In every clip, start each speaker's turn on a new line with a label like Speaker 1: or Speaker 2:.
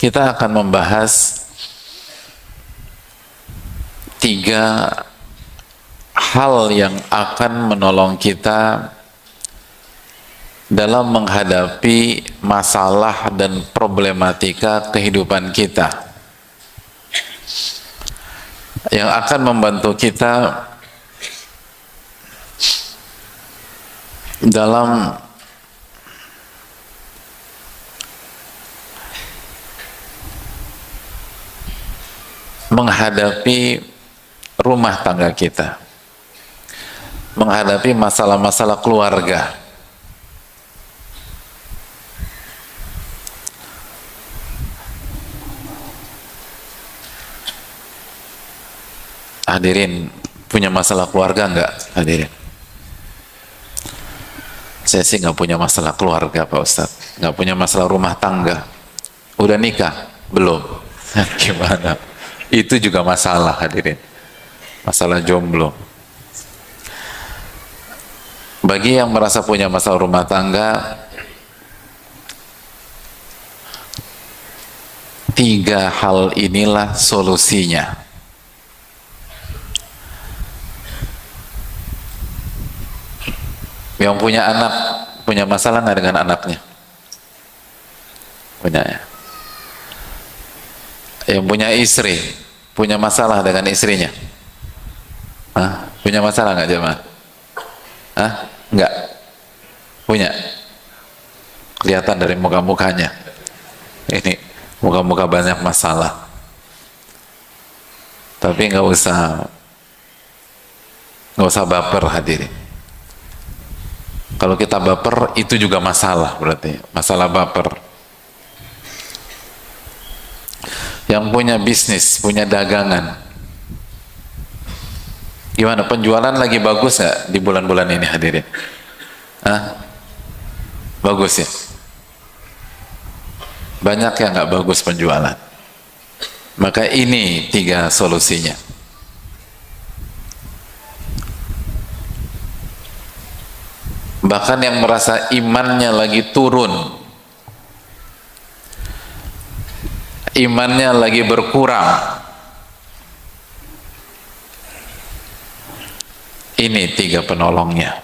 Speaker 1: kita akan membahas 3 hal yang akan menolong kita dalam menghadapi masalah dan problematika kehidupan kita, yang akan membantu kita dalam menghadapi rumah tangga kita, menghadapi masalah-masalah keluarga. Hadirin, punya masalah keluarga enggak hadirin? Saya sih nggak punya masalah keluarga Pak Ustadz, nggak punya masalah rumah tangga. Udah nikah? Belum. Gimana? Itu juga masalah hadirin, masalah jomblo. Bagi yang merasa punya masalah rumah tangga, 3 hal inilah solusinya. Yang punya anak, punya masalah nggak dengan anaknya? Punya ya. Yang punya istri, punya masalah dengan istrinya? Hah? Punya masalah nggak jemaah? Hah? Nggak? Punya? Kelihatan dari muka-mukanya. Ini muka-muka banyak masalah. Tapi nggak usah baper hadirin. Kalau kita baper, itu juga masalah, berarti masalah baper. Yang punya bisnis, punya dagangan, gimana, penjualan lagi bagus nggak di bulan-bulan ini hadirin? Hah? Bagus ya? Banyak yang nggak bagus penjualan. Maka ini 3 solusinya. Bahkan yang merasa imannya lagi turun, imannya lagi berkurang, ini 3 penolongnya.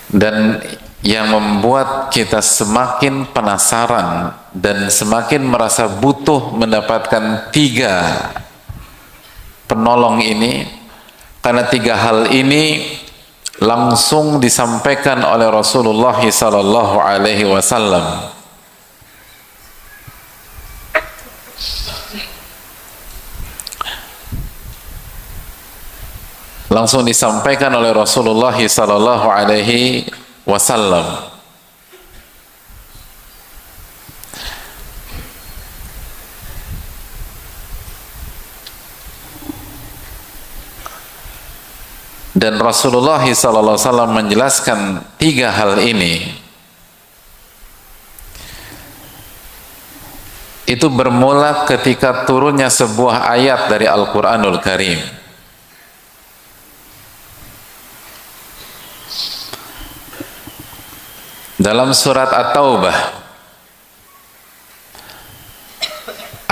Speaker 1: Dan yang membuat kita semakin penasaran dan semakin merasa butuh mendapatkan 3 penolong ini, karena 3 hal ini langsung disampaikan oleh Rasulullah sallallahu alaihi wasallam. Langsung disampaikan oleh Rasulullah sallallahu alaihi wasallam. Dan Rasulullah SAW menjelaskan 3 hal ini itu bermula ketika turunnya sebuah ayat dari Al-Quranul Karim. Dalam surat At-Taubah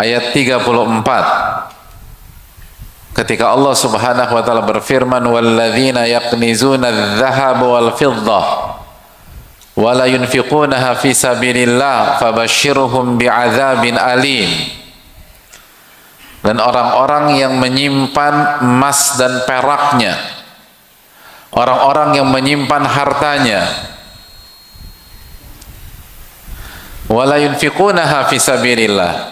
Speaker 1: ayat 34, ketika Allah Subhanahu wa taala berfirman, walladzina yaqnizuna adh-dhahaba wal fiddah wa la yunfiqunaha fi sabilillah fabashshirhum bi'adzabin alim. Dan orang-orang yang menyimpan emas dan peraknya, orang-orang yang menyimpan hartanya, wa la yunfiqunaha fi sabilillah,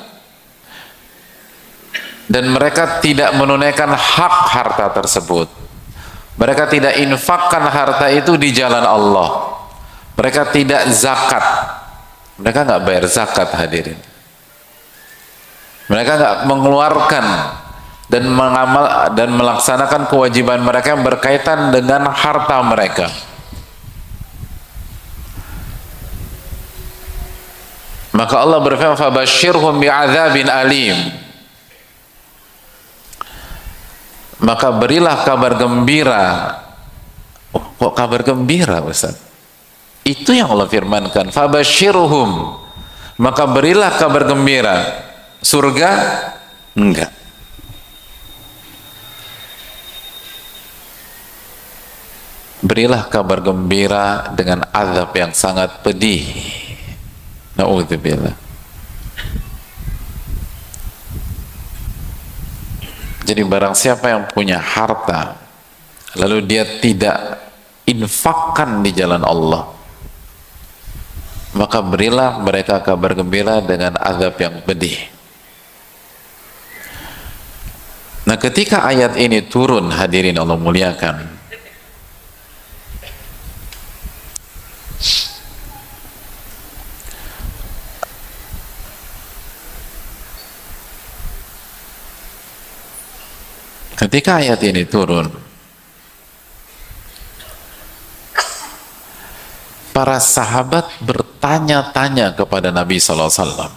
Speaker 1: dan mereka tidak menunaikan hak harta tersebut, mereka tidak infakkan harta itu di jalan Allah, mereka tidak zakat, mereka nggak bayar zakat hadirin, mereka nggak mengeluarkan dan mengamal dan melaksanakan kewajiban mereka yang berkaitan dengan harta mereka. Maka Allah berfirman, fabashshirhum bi'adzabin alim, maka berilah kabar gembira. Oh, kok kabar gembira Ustaz? Itu yang Allah firmankan, fabashirhum, maka berilah kabar gembira. Surga? Enggak. Berilah kabar gembira dengan azab yang sangat pedih. Na'udzubillah. Jadi barang siapa yang punya harta lalu dia tidak infakkan di jalan Allah, maka berilah mereka kabar gembira dengan azab yang pedih. Nah, ketika ayat ini turun, hadirin Allah muliakan, ketika ayat ini turun, para sahabat bertanya-tanya kepada Nabi SAW,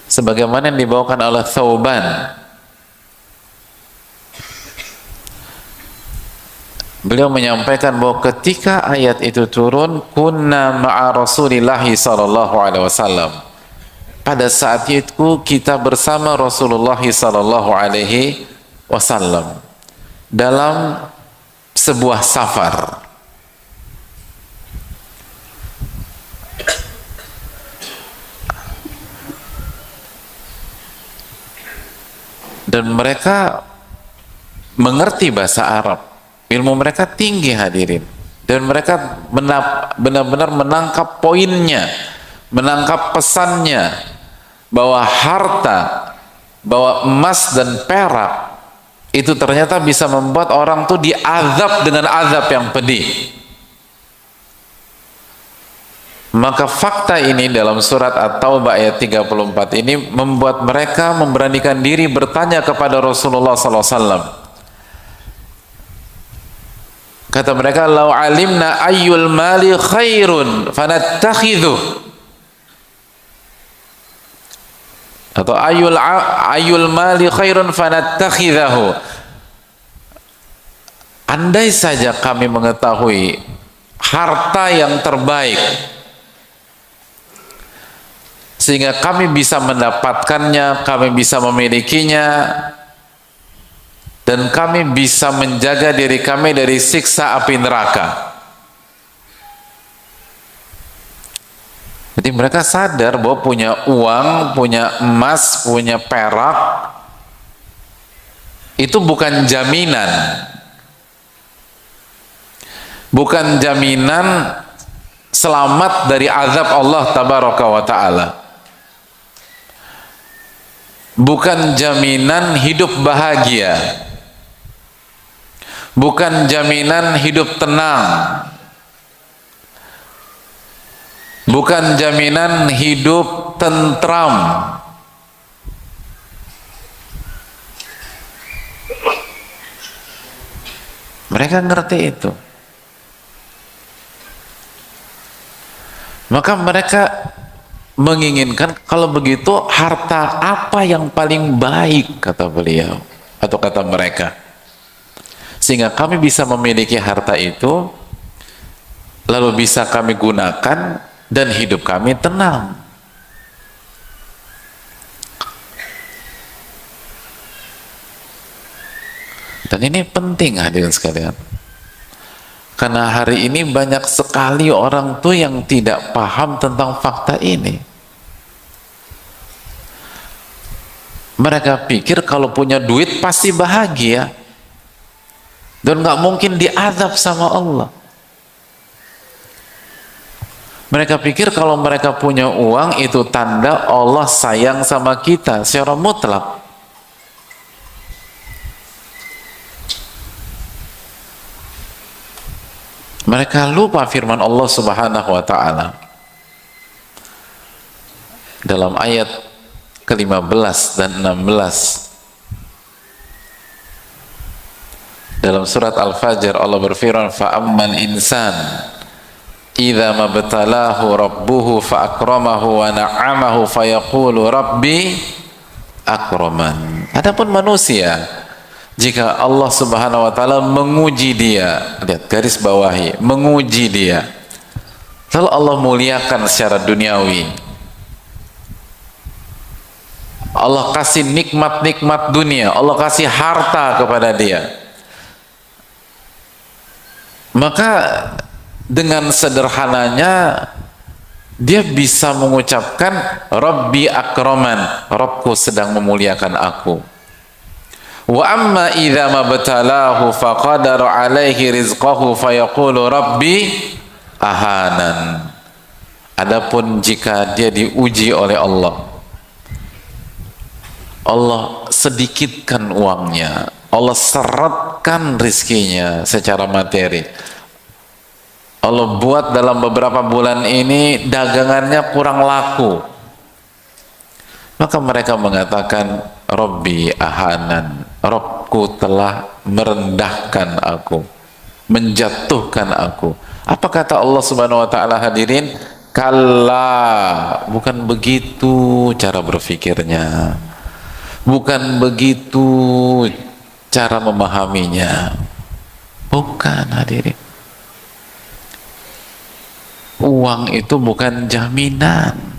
Speaker 1: sebagaimana yang dibawakan oleh Thauban. Beliau menyampaikan bahwa ketika ayat itu turun, kunna ma'a Rasulillahi sallallahu alaihi wasallam, pada saat itu kita bersama Rasulullah sallallahu alaihi wasallam dalam sebuah safar. Dan mereka mengerti bahasa Arab, ilmu mereka tinggi, hadirin, dan mereka benar-benar menangkap poinnya, menangkap pesannya, bahwa harta, bahwa emas dan perak itu ternyata bisa membuat orang tuh diazab dengan azab yang pedih. Maka fakta ini dalam surat At-Taubah ayat 34 ini membuat mereka memberanikan diri bertanya kepada Rasulullah SAW. Kata mereka, "Lau alimna ayyul mali khairun fanattakhidhu." Atau ayyul mali khairun fanattakhidhahu. Andai saja kami mengetahui harta yang terbaik sehingga kami bisa mendapatkannya, kami bisa memilikinya, dan kami bisa menjaga diri kami dari siksa api neraka. Jadi mereka sadar bahwa punya uang, punya emas, punya perak itu bukan jaminan, bukan jaminan selamat dari azab Allah tabaraka wa ta'ala, bukan jaminan hidup bahagia, bukan jaminan hidup tenang, bukan jaminan hidup tentram. Mereka ngerti itu. Maka mereka menginginkan, kalau begitu harta apa yang paling baik, kata beliau atau kata mereka, sehingga kami bisa memiliki harta itu lalu bisa kami gunakan dan hidup kami tenang. Dan ini penting, hadirin sekalian, karena hari ini banyak sekali orang tuh yang tidak paham tentang fakta ini. Mereka pikir kalau punya duit pasti bahagia dan nggak mungkin diazab sama Allah. Mereka pikir kalau mereka punya uang itu tanda Allah sayang sama kita secara mutlak. Mereka lupa firman Allah Subhanahu wa ta'ala dalam ayat ke-15 dan 16 dalam surat Al-Fajr. Allah berfirman, fa'ammal insan idza mabtalahu rabbuhu fa'akramahu wa na'amahu fayaqulu rabbi akraman. Adapun manusia, Jika Allah Subhanahu wa taala menguji dia, lihat garis bawahi, menguji dia. Lalu Allah muliakan secara duniawi. Allah kasih nikmat-nikmat dunia, Allah kasih harta kepada dia. Maka dengan sederhananya dia bisa mengucapkan Rabbi akraman, Rabbku sedang memuliakan aku. Wa amma idza mabtalahu faqadara alaihi rizqahu fayaqulu rabbi ahanan. Adapun jika dia diuji oleh Allah, Allah sedikitkan uangnya, Allah seretkan rizkinya secara materi, Allah buat dalam beberapa bulan ini dagangannya kurang laku, maka mereka mengatakan Rabbi ahanan, Rabbku telah merendahkan aku, menjatuhkan aku. Apa kata Allah Subhanahu wa taala, hadirin? Kalla, bukan begitu cara berpikirnya, bukan begitu cara memahaminya, bukan, hadirin. Uang itu bukan jaminan.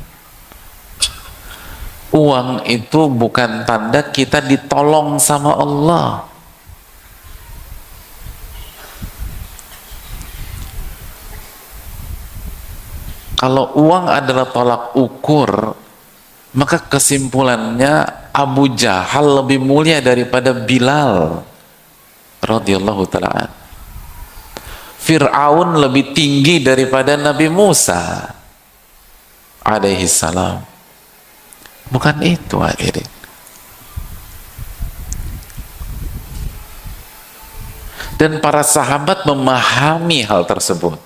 Speaker 1: Uang itu bukan tanda kita ditolong sama Allah. Kalau uang adalah tolak ukur, maka kesimpulannya Abu Jahal lebih mulia daripada Bilal radhiyallahu ta'ala. Fir'aun lebih tinggi daripada Nabi Musa alaihi salam. Bukan itu, hadirin. Dan para sahabat memahami hal tersebut.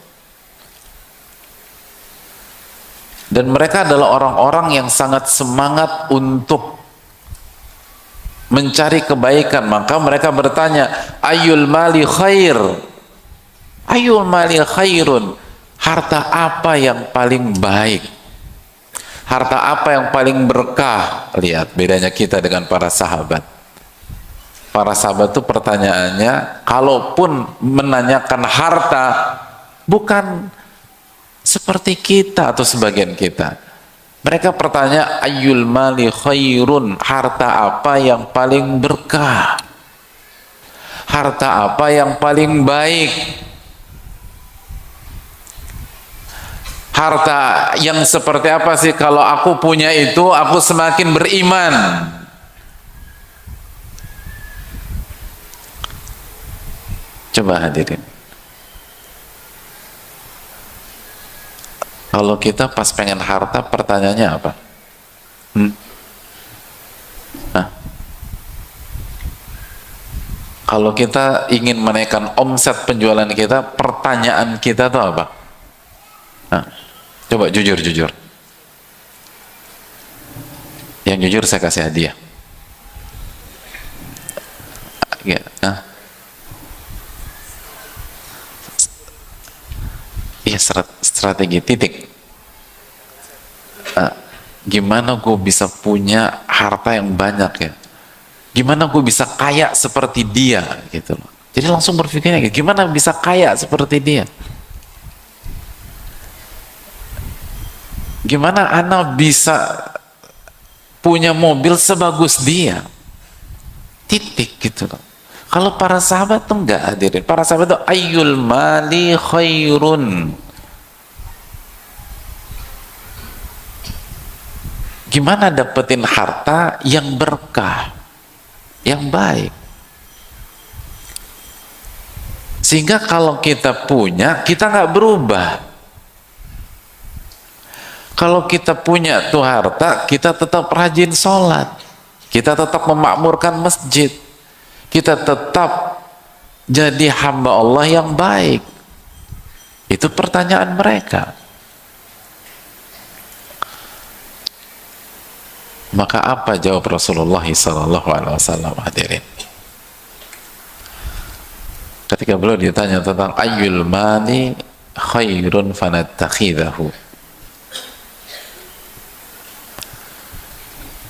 Speaker 1: Dan mereka adalah orang-orang yang sangat semangat untuk mencari kebaikan. Maka mereka bertanya, ayul mali khair? Ayul mali khairun? Harta apa yang paling baik? Harta apa yang paling berkah? Lihat bedanya kita dengan para sahabat. Para sahabat itu pertanyaannya, kalaupun menanyakan harta, bukan seperti kita atau sebagian kita. Mereka bertanya, ayyul mali khairun? Harta apa yang paling berkah? Harta apa yang paling baik? Harta yang seperti apa sih? Kalau aku punya itu, aku semakin beriman. Coba hadirin, kalau kita pas pengen harta, pertanyaannya apa? Kalau kita ingin menaikkan omset penjualan kita, pertanyaan kita itu apa? Coba jujur. Yang jujur saya kasih hadiah. Ya, iya, strategi titik. Gimana gue bisa punya harta yang banyak ya? Gimana gue bisa kaya seperti dia gitu loh. Jadi langsung berpikirnya gimana bisa kaya seperti dia? Gimana ana bisa punya mobil sebagus dia? Titik gitu loh. Kalau para sahabat tuh enggak, hadirin. Para sahabat tuh ayyul mali khairun? Gimana dapetin harta yang berkah, yang baik? Sehingga kalau kita punya, kita nggak berubah. Kalau kita punya tuh harta, kita tetap rajin sholat, kita tetap memakmurkan masjid, kita tetap jadi hamba Allah yang baik. Itu pertanyaan mereka. Maka apa jawab Rasulullah SAW, hadirin? Ketika beliau ditanya tentang ayyul mali khairun fanattakhidahu,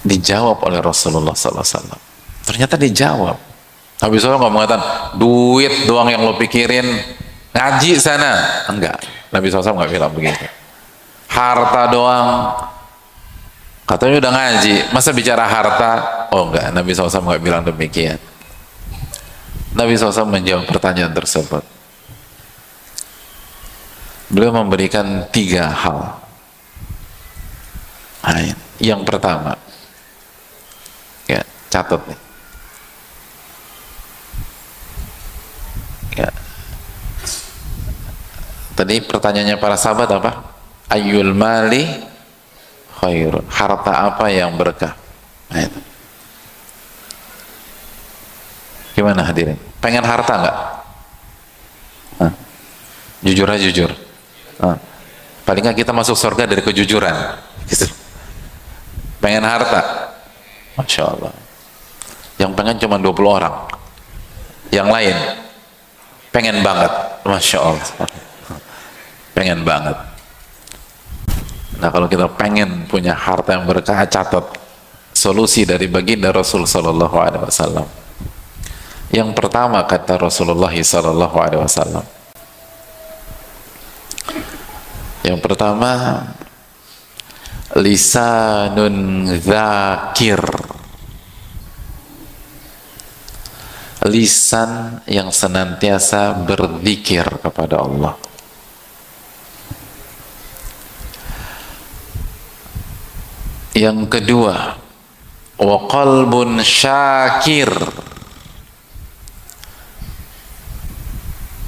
Speaker 1: dijawab oleh Rasulullah SAW. Ternyata dijawab. Nabi SAW nggak mengatakan duit doang yang lo pikirin, ngaji sana. Enggak, Nabi SAW nggak bilang begitu. Harta doang, katanya udah ngaji, masa bicara harta? Oh enggak, Nabi SAW nggak bilang demikian. Nabi SAW menjawab pertanyaan tersebut. Beliau memberikan 3 hal. Yang pertama, ya catat nih. Ya. Tadi pertanyaannya para sahabat apa? Ayyul mali khairun. Harta apa yang berkah? Nah, itu. Gimana hadirin? Pengen harta nggak? Jujur aja jujur. Paling nggak kita masuk surga dari kejujuran. Gitu. Pengen harta? Masya Allah. Yang pengen cuma 20 orang. Yang lain pengen banget. Masya Allah. Pengen banget. Nah, kalau kita pengen punya harta yang berkah, catat solusi dari baginda Rasul sallallahu alaihi wasallam. Yang pertama kata Rasulullah sallallahu alaihi wasallam. Yang pertama, lisanun dzakir. Lisan yang senantiasa berzikir kepada Allah. Yang kedua, wa qalbun syakir.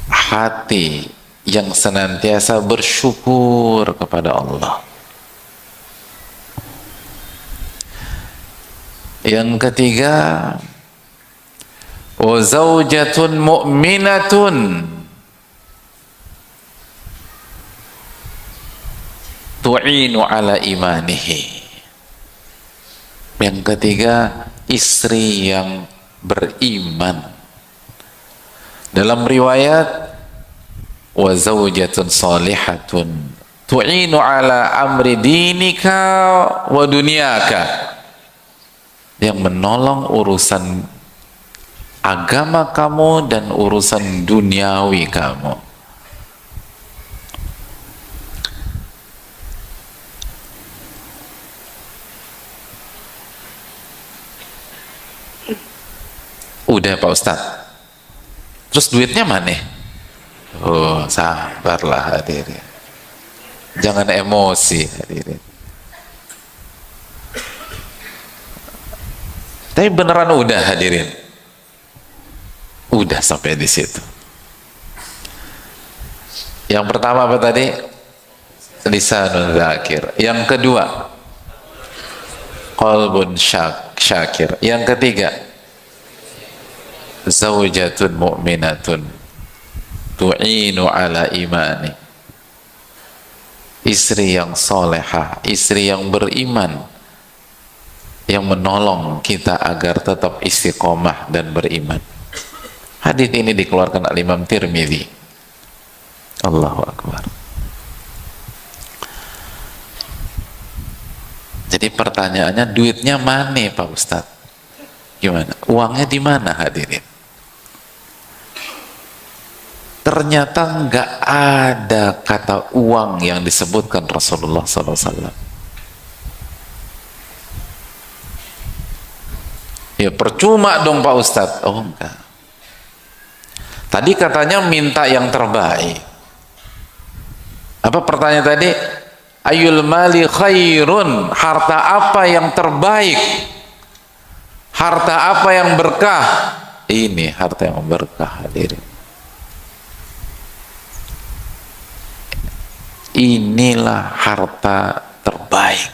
Speaker 1: Hati yang senantiasa bersyukur kepada Allah. Yang ketiga, wa zaujatun mu'minatun tu'inu ala imanihi. Yang ketiga, istri yang beriman. Dalam riwayat, wa zaujatun salihatun tu'inu ala amri dinika wa dunyaka. Yang menolong urusan agama kamu dan urusan duniawi kamu. Udah Pak Ustadz. Terus duitnya mana? Oh, sabarlah hadirin. Jangan emosi hadirin. Tapi beneran udah hadirin. Udah sampai di situ. Yang pertama apa tadi? Lisanun dzakir. Yang kedua, qalbun syakir. Yang ketiga, zaujatun mu'minatun tu'inu ala imani. Istri yang solehah, istri yang beriman, yang menolong kita agar tetap istiqomah dan beriman. Hadis ini dikeluarkan oleh Imam Tirmidzi. Allahu Akbar. Jadi pertanyaannya, duitnya mana Pak Ustadz? Gimana? Uangnya di mana hadirin? Ternyata nggak ada kata uang yang disebutkan Rasulullah SAW. Ya percuma dong Pak Ustadz. Oh enggak. Tadi katanya minta yang terbaik. Apa pertanyaan tadi? Ayul mali khairun. Harta apa yang terbaik? Harta apa yang berkah? Ini harta yang berkah hadirin. Inilah harta terbaik.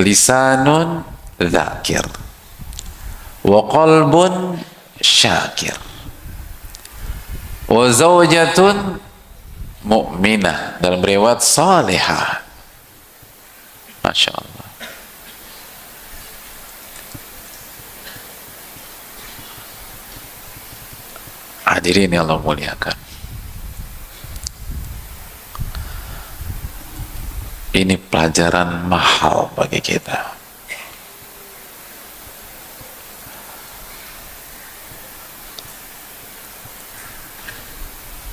Speaker 1: Lisanun dzakir wa qalbun syakir wa zaujatun mu'minah, dalam riwayat salihah. Masya Allah. Hadirin yang Allah muliakan, ini pelajaran mahal bagi kita.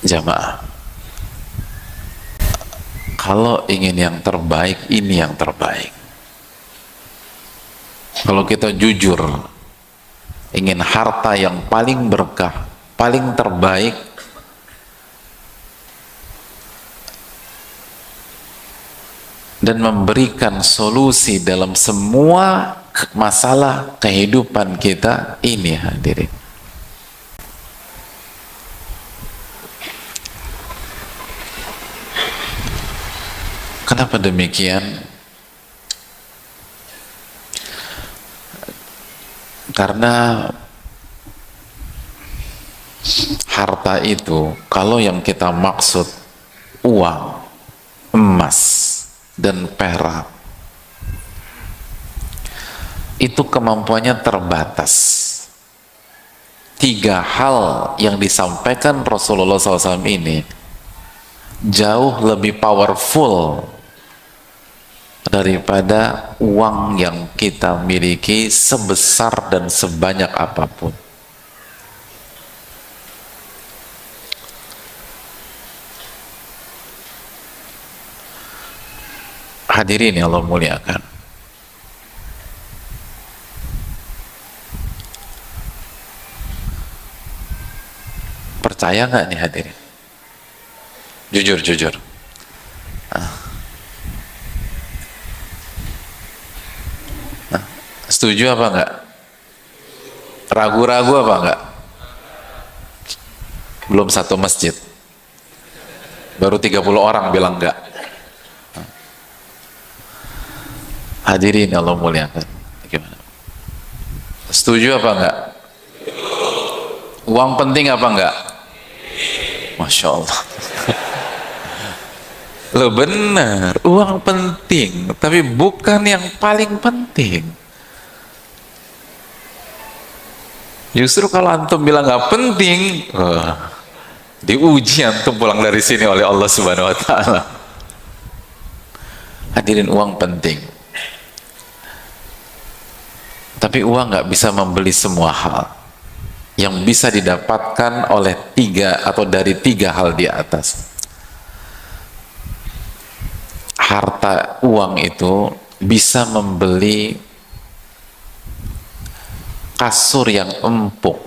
Speaker 1: Jamaah, kalau ingin yang terbaik, ini yang terbaik. Kalau kita jujur ingin harta yang paling berkah, paling terbaik, dan memberikan solusi dalam semua masalah kehidupan kita, ini hadirin. Kenapa demikian? Karena harta itu, kalau yang kita maksud uang, emas, dan perak, itu kemampuannya terbatas. 3 hal yang disampaikan Rasulullah SAW ini jauh lebih powerful daripada uang yang kita miliki sebesar dan sebanyak apapun. Hadirin yang Allah muliakan, percaya nggak nih hadirin? Jujur. Setuju apa enggak? Ragu-ragu apa enggak? Belum satu masjid, baru 30 orang bilang enggak. Hadirin Allah muliakan, gimana? Setuju apa enggak? Uang penting apa enggak? Masya Allah. Lo benar, uang penting, tapi bukan yang paling penting. Justru kalau antum bilang nggak penting, diuji antum pulang dari sini oleh Allah Subhanahu Wa Taala. Hadirin, uang penting, tapi uang nggak bisa membeli semua hal. Yang bisa didapatkan oleh 3 atau dari 3 hal di atas. Harta, uang itu bisa membeli kasur yang empuk,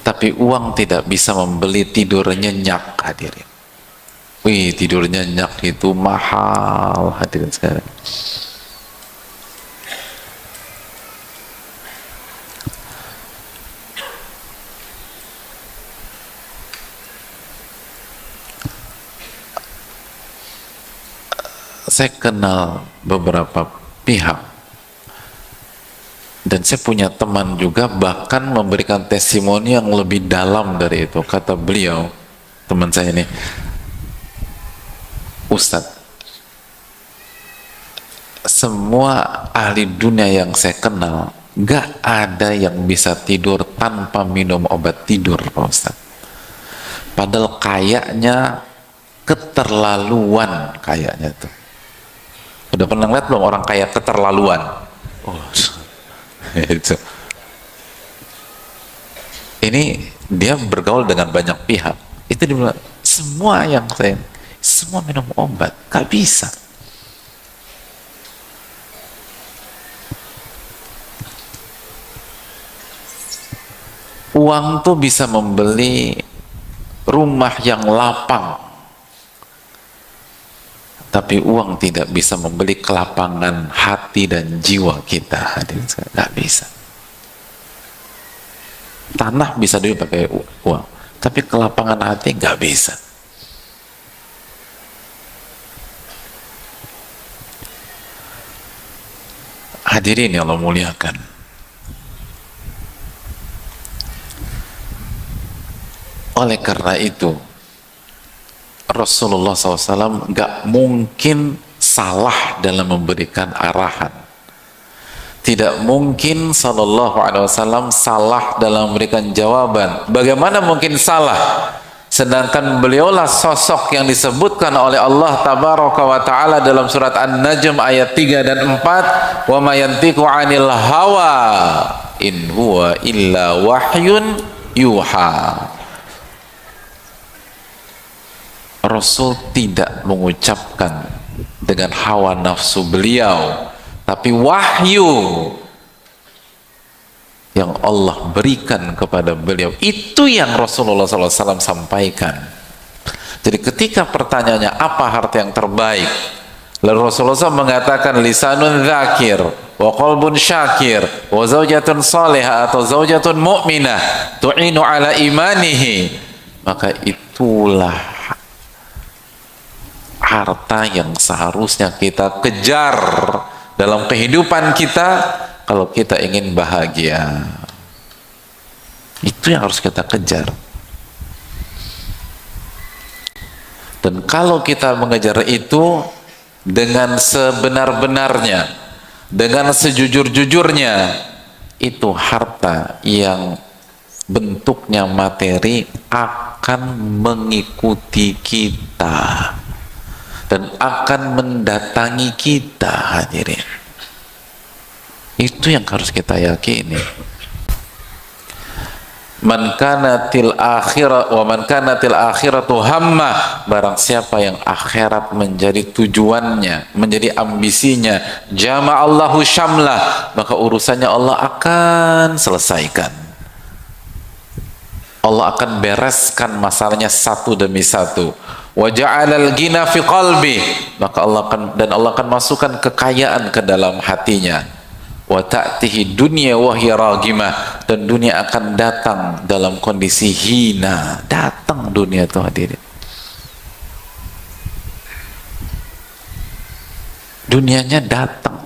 Speaker 1: tapi uang tidak bisa membeli tidur nyenyak, hadirin. Wih, tidur nyenyak itu mahal, hadirin sekarang. Saya kenal beberapa pihak, dan saya punya teman juga bahkan memberikan testimoni yang lebih dalam dari itu. Kata beliau, teman saya ini, Ustadz, semua ahli dunia yang saya kenal gak ada yang bisa tidur tanpa minum obat tidur, Pak Ustadz. Padahal kayaknya keterlaluan, kayaknya tuh. Udah pernah lihat belum orang kaya keterlaluan? Oh, itu. Ini dia bergaul dengan banyak pihak. Itu dia bilang, semua minum obat, gak bisa. Uang tuh bisa membeli rumah yang lapang, tapi uang tidak bisa membeli kelapangan hati dan jiwa kita, hadirin sekalian. Nggak bisa. Tanah bisa dulu pakai uang, tapi kelapangan hati nggak bisa. Hadirin yang Allah muliakan, oleh karena itu Rasulullah SAW gak mungkin salah dalam memberikan arahan. Tidak mungkin Sallallahu Alaihi Wasallam salah dalam memberikan jawaban. Bagaimana mungkin salah? Sedangkan beliaulah sosok yang disebutkan oleh Allah Tabaraka wa Ta'ala dalam surat An-Najm ayat 3 dan 4, wa ma yantiqu 'anil hawa in huwa illa wahyun yuha. Rasul tidak mengucapkan dengan hawa nafsu beliau, tapi wahyu yang Allah berikan kepada beliau, itu yang Rasulullah SAW sampaikan. Jadi ketika pertanyaannya apa harta yang terbaik, lalu Rasulullah SAW mengatakan lisanun dzakir wa qalbun syakir wa zaujatun salihah atau zaujatun mu'minah tu'inu ala imanihi, maka itulah harta yang seharusnya kita kejar dalam kehidupan kita kalau kita ingin bahagia. Itu yang harus kita kejar. Dan kalau kita mengejar itu dengan sebenar-benarnya, dengan sejujur-jujurnya, itu harta yang bentuknya materi akan mengikuti kita dan akan mendatangi kita, hadirin. Itu yang harus kita yakini. Man kanatil akhirat wa man kanatil akhiratu hamma, barang siapa yang akhirat menjadi tujuannya, menjadi ambisinya, jama'allahu syamlah, maka urusannya Allah akan selesaikan. Allah akan bereskan masalahnya satu demi satu. Wa ja'alal ghina fi qalbi, maka Allah akan masukkan kekayaan ke dalam hatinya. Wa ta'tihi dunya wa hiya ragimah, dan dunia akan datang dalam kondisi hina. Datang dunia itu, hadirin. Dunianya datang.